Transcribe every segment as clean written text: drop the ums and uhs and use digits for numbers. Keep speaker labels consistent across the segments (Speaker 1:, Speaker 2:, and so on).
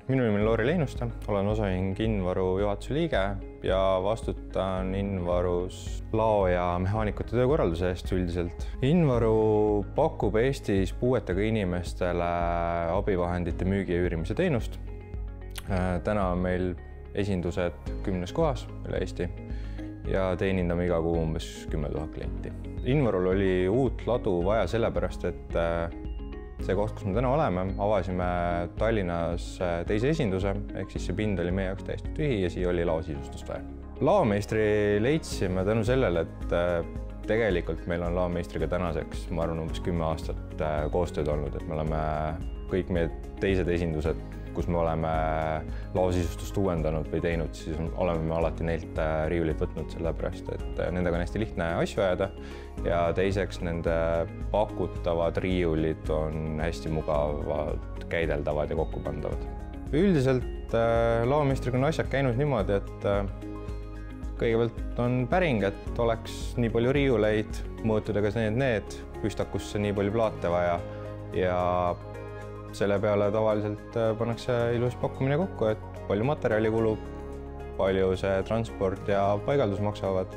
Speaker 1: Minu nimi on Lauri Leinuste, olen osaühing Invaru juhatuse liige ja vastutan Invarus lao ja mehaanikute töökorralduse eest üldiselt. Invaru pakub Eestis puuetega inimestele abivahendite müügi ja üürimise teenust. Täna on meil esindused 10 kohas üle Eesti ja teenindame iga kuu umbes 10 000 klienti. Invarul oli uut ladu vaja sellepärast, et see koht, kus me täna oleme, avasime Tallinnas teise esinduse, ehk siis see pind oli meie jaoks täiesti tühi ja siia oli laosisustust vaja. Laomeistri leidsime tänu sellele, et tegelikult meil on laomeistriga tänaseks, ma arvan, umbes 10 aastat koostööd olnud, et me oleme kõik meie teised esindused, kus me oleme laosisustust uuendanud või teinud, siis oleme me alati neilt riiulid võtnud, sellepärast et nendega on hästi lihtne asju ajada ja teiseks nende pakutavad riiulid on hästi mugavalt käideldavad ja kokkupandavad. Üldiselt laomeistriga on asjad käinud niimoodi, et kõigepealt on päring, et oleks nii palju riiuleid, mõõtudega need, püstakusse nii palju plaate vaja ja selle peale tavaliselt pannakse ilus pakkumine kokku, et palju materjali kulub, palju see transport ja paigaldus maksavad.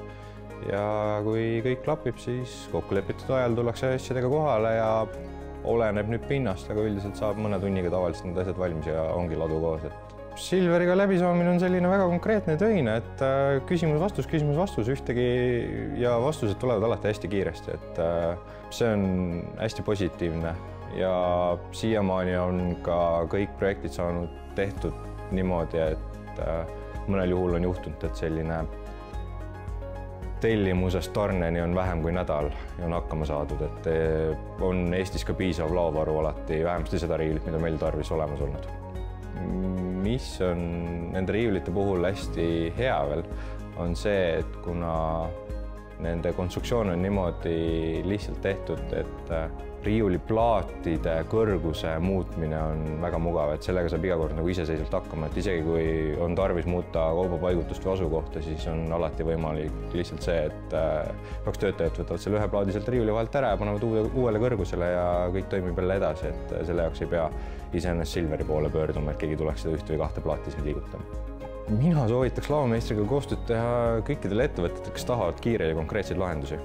Speaker 1: Ja kui kõik klapib, siis kokkulepitud ajal tullakse asjadega kohale ja oleneb nüüd pinnast, aga üldiselt saab mõne tunniga tavaliselt need asjad valmis ja ongi ladu koos. Silveriga läbisaamine on selline väga konkreetne töine, et küsimus-vastus ühtegi ja vastused tulevad alati hästi kiiresti, et see on hästi positiivne. Ja siiamaani on ka kõik projektid saanud tehtud niimoodi, et mõnel juhul on juhtunud, et selline tellimusest tarneni on vähem kui nädal ja on hakkama saadud, et on Eestis ka piisav laovaru alati, vähemasti seda riiulit, mida meil tarvis olemas olnud. Mis on nende riiulite puhul hästi hea veel, on see, et kuna nende konstruktsioon on niimoodi lihtsalt tehtud, et riiuliplaatide kõrguse muutmine on väga mugav, et sellega saab iga kord iseseisvalt hakkama, et isegi kui on tarvis muuta kaubapaigutust või asukohta, siis on alati võimalik lihtsalt see, et 2 töötajat võtavad selle ühe plaadi sealt riiuli vahelt ära ja panevad uuele kõrgusele ja kõik toimib jälle edasi, et selle jaoks ei pea iseennast Silveri poole pöörduma, et keegi tuleks seda 1 või 2 plaati siin liigutama. Mina soovitaks laomeistriga koostööd teha kõikidele ettevõtetele, kes tahavad kiireid ja konkreetseid lahendusi,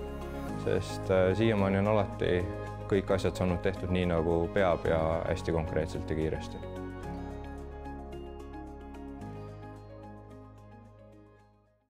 Speaker 1: sest siiamaani on alati kõik asjad saanud tehtud nii, nagu peab ja hästi konkreetselt ja kiiresti.